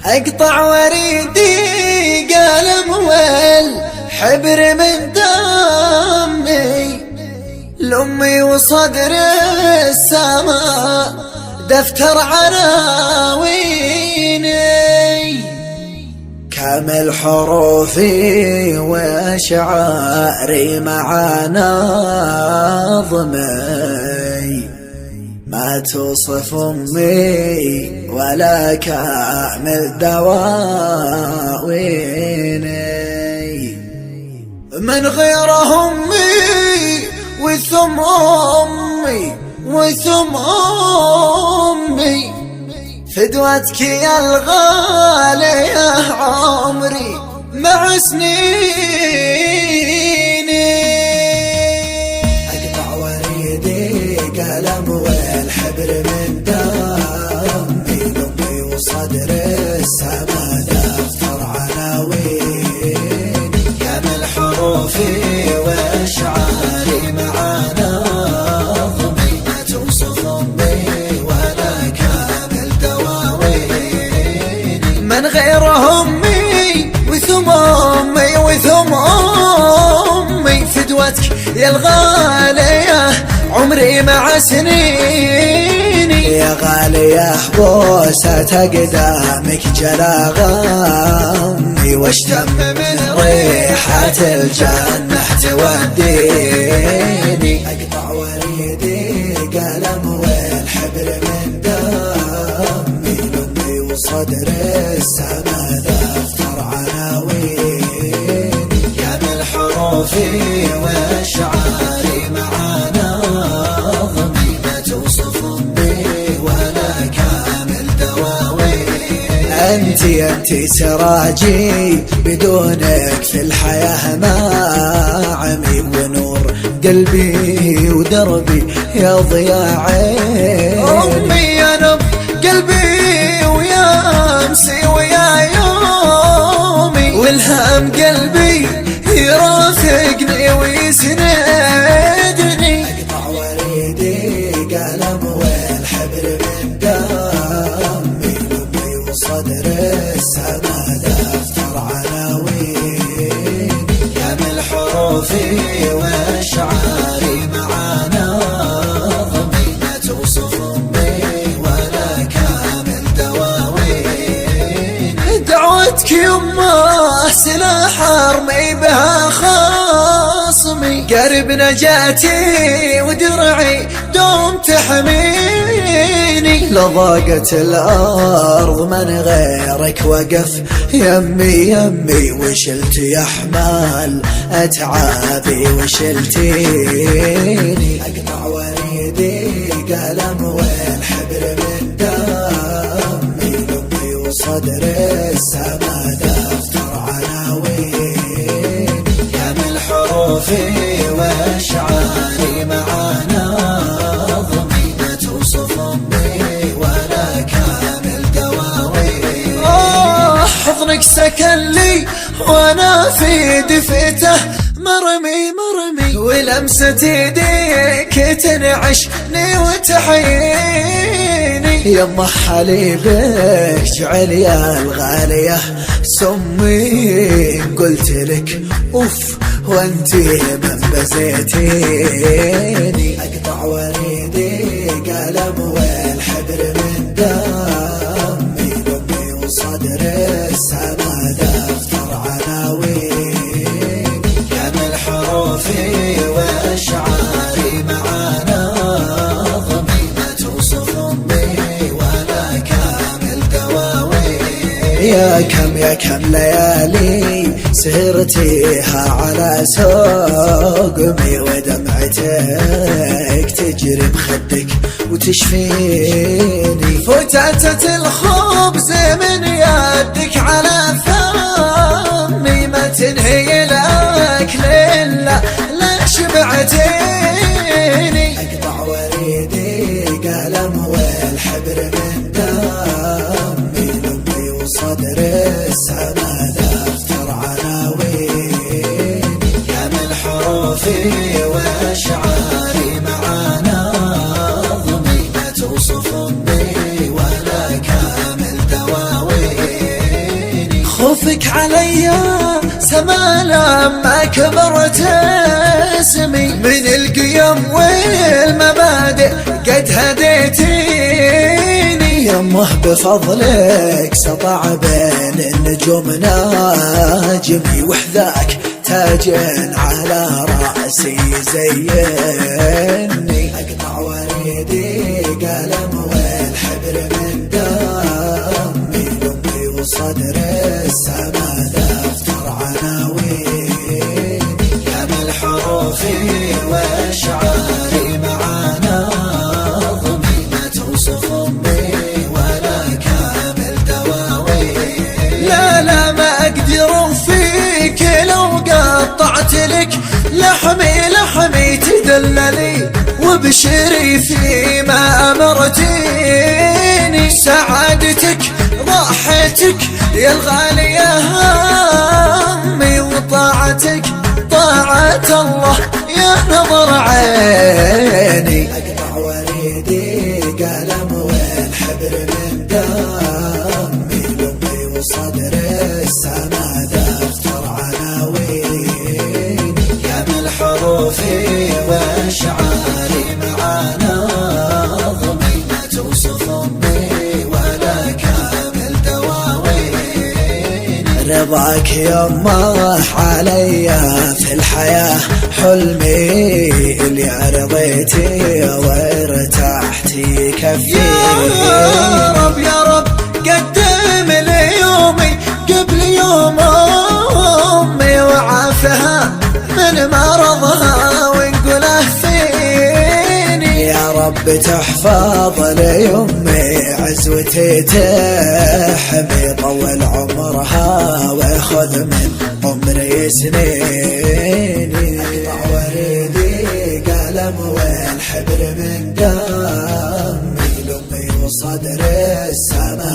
اقطع وريدي قلم والحبر من دمي لأمي وصدر السماء دفتر عناويني كامل حروفي وأشعاري مع نظمي ما توصف أمي ولا كامل دواويني من غير أمي وثم أمي فدوتك يا الغالية عمري مع سنيني أقطع وريدي قلم والحبر من دمي لأمي وصدر السما دفتر عناويني كامل حروفي وأشعاري مع نظمي ما توصف أمي ولا كامل دواويني من غير أمي وثم أمي فدوتك يا الغالية عمري مع سنيني يا غالية بوسة أقدامك جلا غمي واشتم من ريحة الجنة توديني أقطع وريدي قلم والحبر من دمي لأمي وصدر السما دفتر عناويني كامل حروفي وأشعاري مع نظمي ما توصف أمي ولا كامل دواويني أنت سراجي بدونك في الحياة ما عمي ونور قلبي ودربي يا ضياء عيني أمي يا نبض قلبي ويا أمسي ويا يومي والهام قلبي يرافقني ويسندني أقطع وريدي قلم والحبر من دمي لأمي وصدر السما دفتر عناويني كامل حروفي وأشعاري مع نظمي ما توصف أمي ولا كامل دواويني دعوتك يمه سلاح أرمي بها خصمي قرب نجاتي ودرعي دوم تحميني لضاقت الأرض من غيرك وقف يمي وشلت يا حمال أتعابي وشلتيني أقطع وريدي قلم والحبر من دمي لأمي وصدر السما دفتر عناويني كامل حروفي وأشعاري مع نظمي ما توصف أمي ولا كامل دواويني حضنك سكن لي وانا في دفئته مرمي ولمسة ايديك تنعشني وتحييني يما حليبك جعل يا الغالية سمي قلت لك اوف وانتي من بزيتيني أقطع وريدي قلم والحبر من دمي لأمي وصدر السما دفتر عناويني كامل حروفي وأشعاري مع نظمي ما توصف أمي ولا كامل دواويني يا كم ليالي سهرتيها على سوقمي ودمعتك تجري بخدك وتشفيني فتاتة الخبز من يدك على فمي ما تنهي الأكل إلا لا شبعتيني أقطع وريدي قلم والحبر من دمي لأمي وصدر السما دفتر عناويني كامل حروفي وأشعاري مع نظمي ما توصف أمي ولا كامل دواويني خوفك عليا سما لما كبرت اسمي، من القيم والمبادئ قد هديتيني. يمه بفضلك سطع بين النجوم ناجمي، وحذاك تاج على رأسي زيني. أقطع وريدي قلم والحبر من دمي، لأمي وصدر السما دفتر عناويني. كامل حروفي وأشعاري مع نظمي، ما توصف أمي ولا كامل دواويني. لا لا ما أقدر فيك لو قطعت لك لحمي تدللي، وبشري فيما أمرتيني. سعادتك راحتك يا الغالية همي، وطاعتك طاعة الله يا نظر عيني. أقطع وريدي قلم والحبر من دمي، لأمي وصدر السما دفتر عناويني. كامل حروفي وأشعاري مع نظمي، ما توصف أمي ولا كامل دواويني. رضاك يمه عليا في الحياة حلمي، اللي رضيتي وارتحتي كفي. يا رب يا رب قدم لي يومي قبل يوم أمي، وعافها من مرضها وانقله فيني. يا رب تحفظ لي أمي عزوتي تحمي، طول عمرها واخذ من عمري سنيني. أقطع وريدي قلم والحبر من دمي، لأمي وصدر السما